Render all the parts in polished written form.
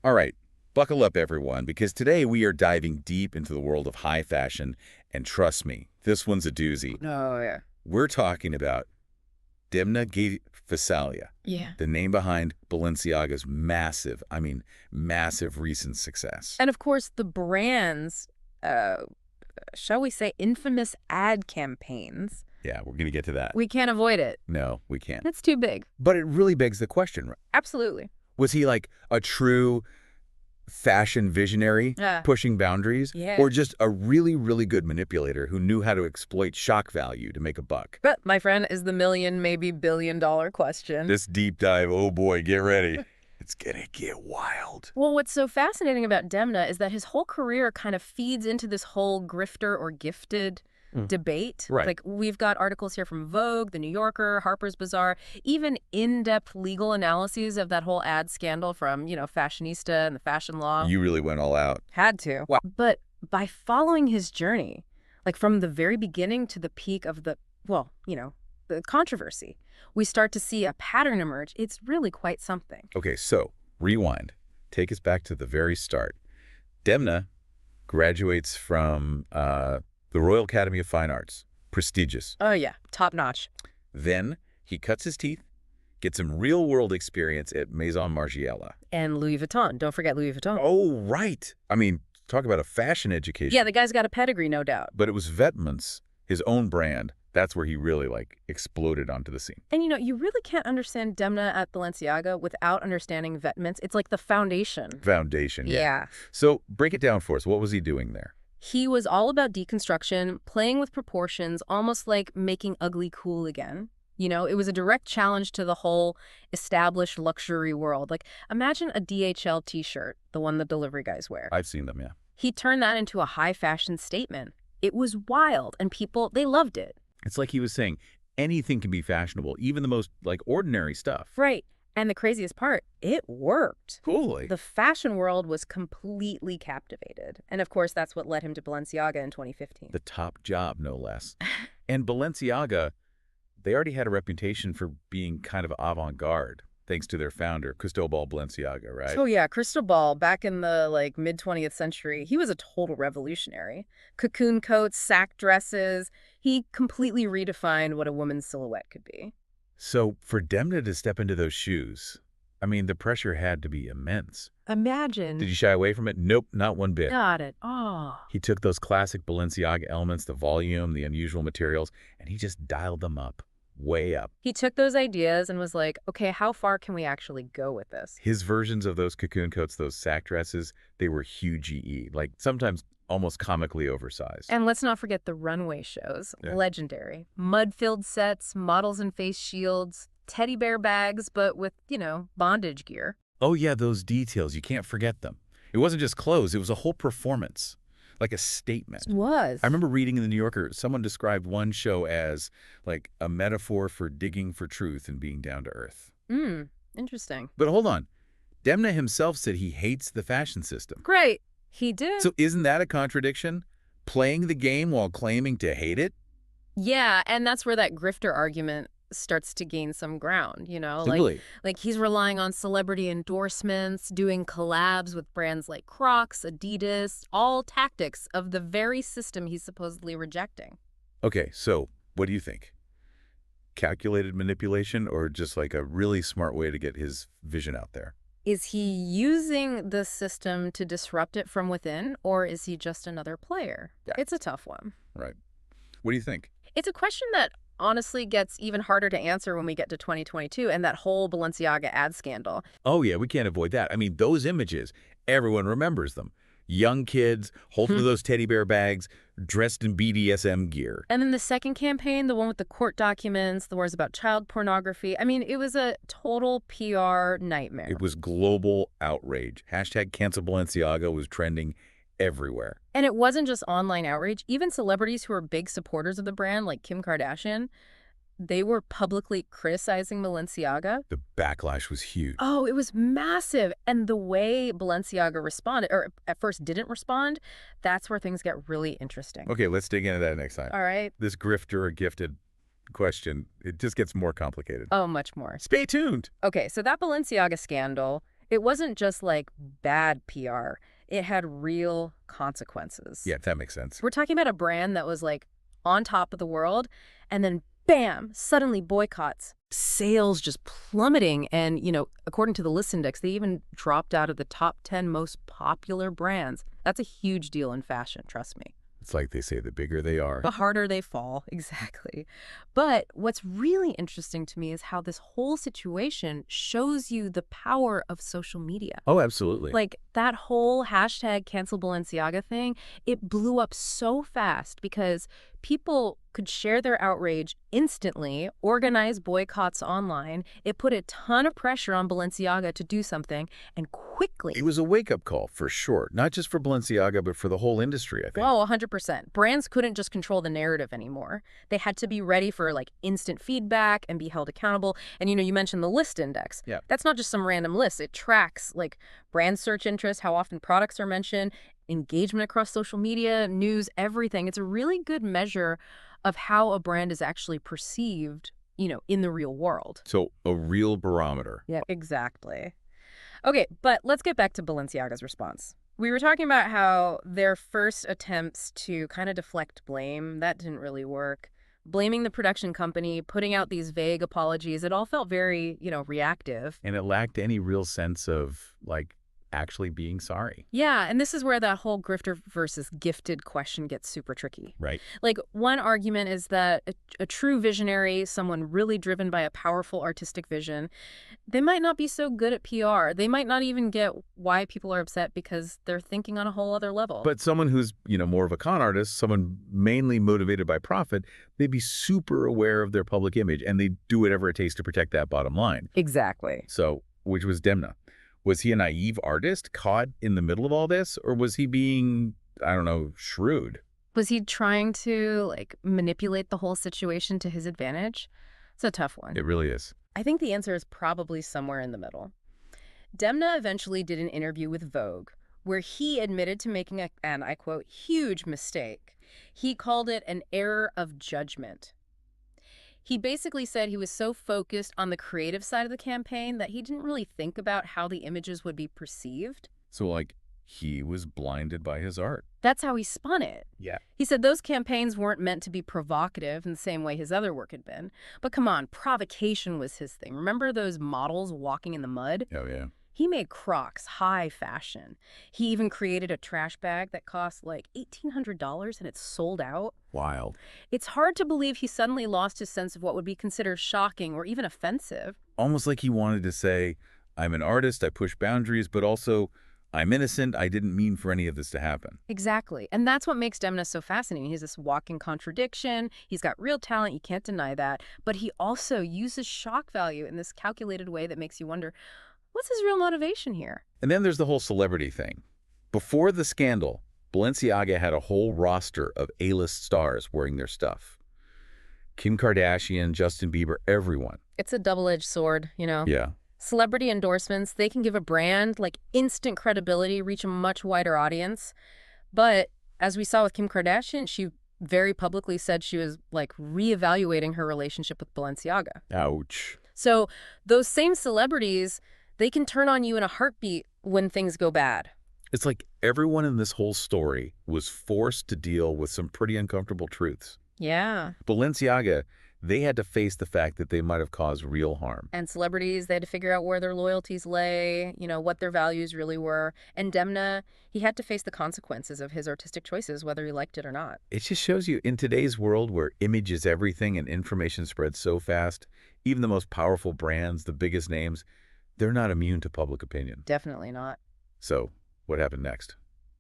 All right, buckle up, everyone, because today we are diving deep into the world of high fashion, and trust me, this one's a doozy. Oh, yeah. We're talking about Demna Gvasalia, Yeah. the name behind Balenciaga's massive, massive recent success. And of course, the brand's, shall we say, infamous ad campaigns. Yeah, we're going to get to that. We can't avoid it. No, we can't. It's too big. But it really begs the question, right? Absolutely. Was he like a true fashion visionary Yeah. pushing boundaries? Yeah. Or just a really, really good manipulator who knew how to exploit shock value to make a buck? But, my friend, is the million, maybe billion-dollar question. This deep dive, oh boy, get ready. It's gonna get wild. Well, what's so fascinating about Demna is that his whole career kind of feeds into this whole grifter or gifted debate. Right. Like, we've got articles here from Vogue, The New Yorker, Harper's Bazaar, even in-depth legal analyses of that whole ad scandal from, Fashionista and the fashion law. You really went all out. Had to. Wow. But by following his journey, like from the very beginning to the peak of the controversy, we start to see a pattern emerge. It's really quite something. Okay, so rewind. Take us back to the very start. Demna graduates from the Royal Academy of Fine Arts. Prestigious. Oh, yeah. Top notch. Then he cuts his teeth, gets some real-world experience at Maison Margiela. And Louis Vuitton. Don't forget Louis Vuitton. Oh, right. Talk about a fashion education. Yeah, the guy's got a pedigree, no doubt. But it was Vetments, his own brand. That's where he really, exploded onto the scene. And, you really can't understand Demna at Balenciaga without understanding Vetments. It's like the foundation. Foundation, yeah. Yeah. So break it down for us. What was he doing there? He was all about deconstruction, playing with proportions, almost like making ugly cool again. It was a direct challenge to the whole established luxury world. Like, imagine a DHL t-shirt, the one the delivery guys wear. I've seen them, yeah. He turned that into a high fashion statement. It was wild, and people, they loved it. It's like he was saying, anything can be fashionable, even the most, ordinary stuff. Right. And the craziest part, it worked. Coolly. The fashion world was completely captivated. And of course, that's what led him to Balenciaga in 2015. The top job, no less. And Balenciaga, they already had a reputation for being kind of avant-garde, thanks to their founder, Cristóbal Balenciaga, right? Oh, yeah. Cristóbal, back in the, mid-20th century, he was a total revolutionary. Cocoon coats, sack dresses. He completely redefined what a woman's silhouette could be. So for Demna to step into those shoes, the pressure had to be immense. Imagine. Did you shy away from it? Nope, not one bit. Got it. Oh. He took those classic Balenciaga elements, the volume, the unusual materials, and he just dialed them up, way up. He took those ideas and was like, okay, how far can we actually go with this? His versions of those cocoon coats, those sack dresses, they were huge, sometimes almost comically oversized. And let's not forget the runway shows. Yeah. Legendary. Mud-filled sets, models in face shields, teddy bear bags, but with, bondage gear. Oh yeah, those details, you can't forget them. It wasn't just clothes, it was a whole performance, like a statement. It was. I remember reading in The New Yorker, someone described one show as like a metaphor for digging for truth and being down to earth. Interesting. But hold on. Demna himself said he hates the fashion system. Great. He did. So isn't that a contradiction? Playing the game while claiming to hate it? Yeah, and that's where that grifter argument starts to gain some ground, Really? Like he's relying on celebrity endorsements, doing collabs with brands like Crocs, Adidas, all tactics of the very system he's supposedly rejecting. Okay, so what do you think? Calculated manipulation or just like a really smart way to get his vision out there? Is he using the system to disrupt it from within, or is he just another player? Yeah. It's a tough one. Right. What do you think? It's a question that honestly gets even harder to answer when we get to 2022 and that whole Balenciaga ad scandal. Oh, yeah, we can't avoid that. Those images, everyone remembers them. Young kids holding those teddy bear bags, dressed in BDSM gear. And then the second campaign, the one with the court documents, the wars about child pornography. It was a total PR nightmare. It was global outrage. Hashtag cancel Balenciaga was trending everywhere. And it wasn't just online outrage. Even celebrities who are big supporters of the brand, like Kim Kardashian, they were publicly criticizing Balenciaga. The backlash was huge. Oh, it was massive. And the way Balenciaga responded, or at first didn't respond, that's where things get really interesting. Okay, let's dig into that next time. All right. This grifter or gifted question, it just gets more complicated. Oh, much more. Stay tuned. Okay, so that Balenciaga scandal, It wasn't just like bad PR. It had real consequences. Yeah, that makes sense. We're talking about a brand that was like on top of the world, and then bam, suddenly boycotts. Sales just plummeting. And, according to the list index, they even dropped out of the top 10 most popular brands. That's a huge deal in fashion, trust me. It's like they say, the bigger they are. The harder they fall, exactly. But what's really interesting to me is how this whole situation shows you the power of social media. Oh, absolutely. Like that whole hashtag cancel Balenciaga thing, it blew up so fast because people could share their outrage instantly, organize boycotts online. It put a ton of pressure on Balenciaga to do something, and quickly. It was a wake-up call, for sure. Not just for Balenciaga, but for the whole industry, I think. Oh, 100%. Brands couldn't just control the narrative anymore. They had to be ready for instant feedback and be held accountable. And you mentioned the list index. Yeah. That's not just some random list. It tracks brand search interest, how often products are mentioned, engagement across social media, news, everything. It's a really good measure of how a brand is actually perceived, in the real world. So a real barometer. Yeah, exactly. Okay, but let's get back to Balenciaga's response. We were talking about how their first attempts to kind of deflect blame, that didn't really work. Blaming the production company, putting out these vague apologies, it all felt very, reactive. And it lacked any real sense of, actually being sorry. Yeah, and this is where that whole grifter versus gifted question gets super tricky. Right. One argument is that a true visionary, someone really driven by a powerful artistic vision, they might not be so good at PR. They might not even get why people are upset because they're thinking on a whole other level. But someone who's, more of a con artist, someone mainly motivated by profit, they'd be super aware of their public image, and they'd do whatever it takes to protect that bottom line. Exactly. So, which was Demna. Was he a naive artist caught in the middle of all this, or was he being, shrewd? Was he trying to, manipulate the whole situation to his advantage? It's a tough one. It really is. I think the answer is probably somewhere in the middle. Demna eventually did an interview with Vogue where he admitted to making and I quote, huge mistake. He called it an error of judgment. He basically said he was so focused on the creative side of the campaign that he didn't really think about how the images would be perceived. So, he was blinded by his art. That's how he spun it. Yeah. He said those campaigns weren't meant to be provocative in the same way his other work had been. But come on, provocation was his thing. Remember those models walking in the mud? Oh, yeah. He made Crocs high fashion. He even created a trash bag that cost $1,800 and it's sold out. Wild. It's hard to believe he suddenly lost his sense of what would be considered shocking or even offensive. Almost like he wanted to say, I'm an artist, I push boundaries, but also I'm innocent, I didn't mean for any of this to happen. Exactly. And that's what makes Demna so fascinating. He's this walking contradiction. He's got real talent, you can't deny that. But he also uses shock value in this calculated way that makes you wonder, what's his real motivation here? And then there's the whole celebrity thing. Before the scandal, Balenciaga had a whole roster of A-list stars wearing their stuff. Kim Kardashian, Justin Bieber, everyone. It's a double-edged sword, Yeah. Celebrity endorsements, they can give a brand instant credibility, reach a much wider audience. But as we saw with Kim Kardashian, she very publicly said she was reevaluating her relationship with Balenciaga. Ouch. So those same celebrities, they can turn on you in a heartbeat when things go bad. It's like everyone in this whole story was forced to deal with some pretty uncomfortable truths. Yeah. Balenciaga, they had to face the fact that they might have caused real harm. And celebrities, they had to figure out where their loyalties lay, what their values really were. And Demna, he had to face the consequences of his artistic choices, whether he liked it or not. It just shows you, in today's world where image is everything and information spreads so fast, even the most powerful brands, the biggest names, they're not immune to public opinion. Definitely not. So, what happened next?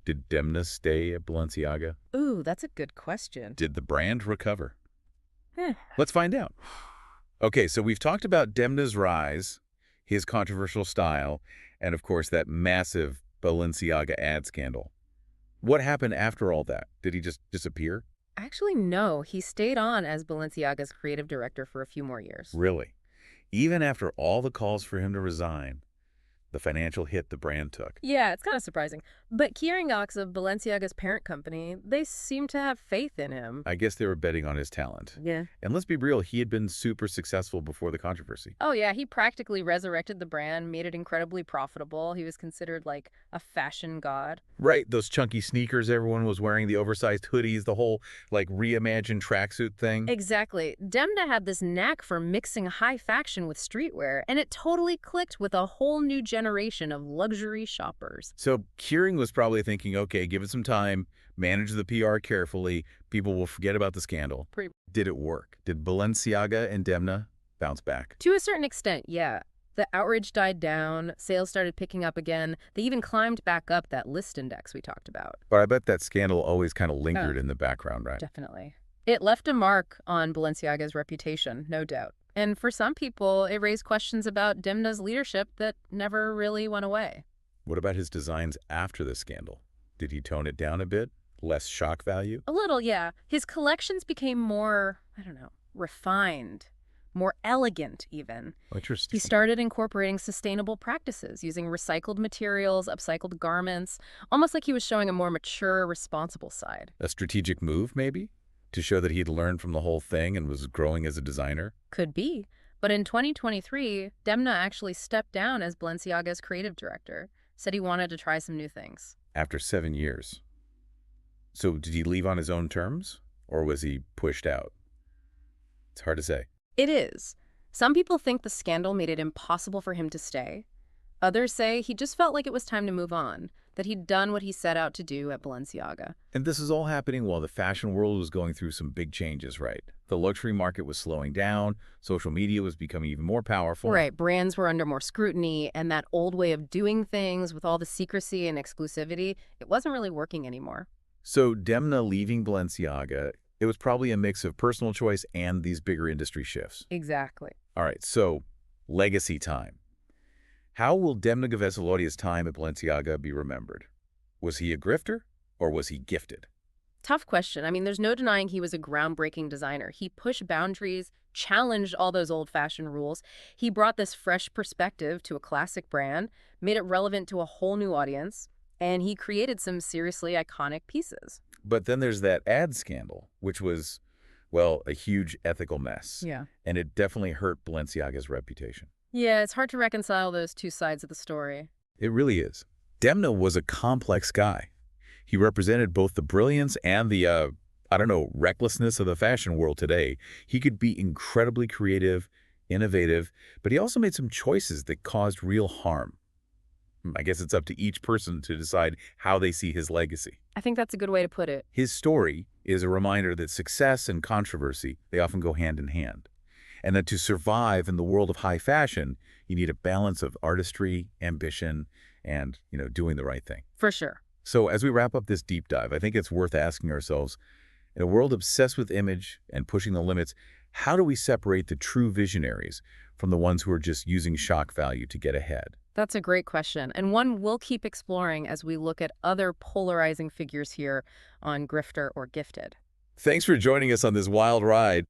Did Demna stay at Balenciaga? Ooh, that's a good question. Did the brand recover? Let's find out. Okay, so we've talked about Demna's rise, his controversial style, and of course that massive Balenciaga ad scandal. What happened after all that? Did he just disappear? Actually, no. He stayed on as Balenciaga's creative director for a few more years. Really? Even after all the calls for him to resign, the financial hit the brand took. Yeah, it's kind of surprising. But Kering of Balenciaga's parent company, they seem to have faith in him. I guess they were betting on his talent. Yeah. And let's be real, he had been super successful before the controversy. Oh, yeah, he practically resurrected the brand, made it incredibly profitable. He was considered like a fashion god. Right, those chunky sneakers everyone was wearing, the oversized hoodies, the whole, like, reimagined tracksuit thing. Exactly. Demna had this knack for mixing high fashion with streetwear, and it totally clicked with a whole new generation of luxury shoppers. So Kering was probably thinking, okay, give it some time, manage the PR carefully, people will forget about the scandal. Did it work? Did Balenciaga and Demna bounce back? To a certain extent, yeah. The outrage died down, sales started picking up again. They even climbed back up that list index we talked about. But I bet that scandal always kind of lingered in the background, right? Definitely. It left a mark on Balenciaga's reputation, no doubt. And for some people, it raised questions about Demna's leadership that never really went away. What about his designs after the scandal? Did he tone it down a bit? Less shock value? A little, yeah. His collections became more, I don't know, refined, more elegant even. Interesting. He started incorporating sustainable practices, using recycled materials, upcycled garments, almost like he was showing a more mature, responsible side. A strategic move, maybe? To show that he'd learned from the whole thing and was growing as a designer? Could be. But in 2023, Demna actually stepped down as Balenciaga's creative director, said he wanted to try some new things. After 7 years. So did he leave on his own terms? Or was he pushed out? It's hard to say. It is. Some people think the scandal made it impossible for him to stay. Others say he just felt like it was time to move on, that he'd done what he set out to do at Balenciaga. And this is all happening while the fashion world was going through some big changes, right? The luxury market was slowing down, social media was becoming even more powerful. Right, brands were under more scrutiny, and that old way of doing things with all the secrecy and exclusivity, it wasn't really working anymore. So Demna leaving Balenciaga, it was probably a mix of personal choice and these bigger industry shifts. Exactly. All right, so legacy time. How will Demna Gvasaly's time at Balenciaga be remembered? Was he a grifter or was he gifted? Tough question. I mean, there's no denying he was a groundbreaking designer. He pushed boundaries, challenged all those old-fashioned rules. He brought this fresh perspective to a classic brand, made it relevant to a whole new audience, and he created some seriously iconic pieces. But then there's that ad scandal, which was, well, a huge ethical mess. Yeah. And it definitely hurt Balenciaga's reputation. Yeah, it's hard to reconcile those two sides of the story. It really is. Demna was a complex guy. He represented both the brilliance and the, recklessness of the fashion world today. He could be incredibly creative, innovative, but he also made some choices that caused real harm. I guess it's up to each person to decide how they see his legacy. I think that's a good way to put it. His story is a reminder that success and controversy, they often go hand in hand. And that to survive in the world of high fashion, you need a balance of artistry, ambition, and, doing the right thing. For sure. So as we wrap up this deep dive, I think it's worth asking ourselves, in a world obsessed with image and pushing the limits, how do we separate the true visionaries from the ones who are just using shock value to get ahead? That's a great question, and one we'll keep exploring as we look at other polarizing figures here on Grifter or Gifted. Thanks for joining us on this wild ride.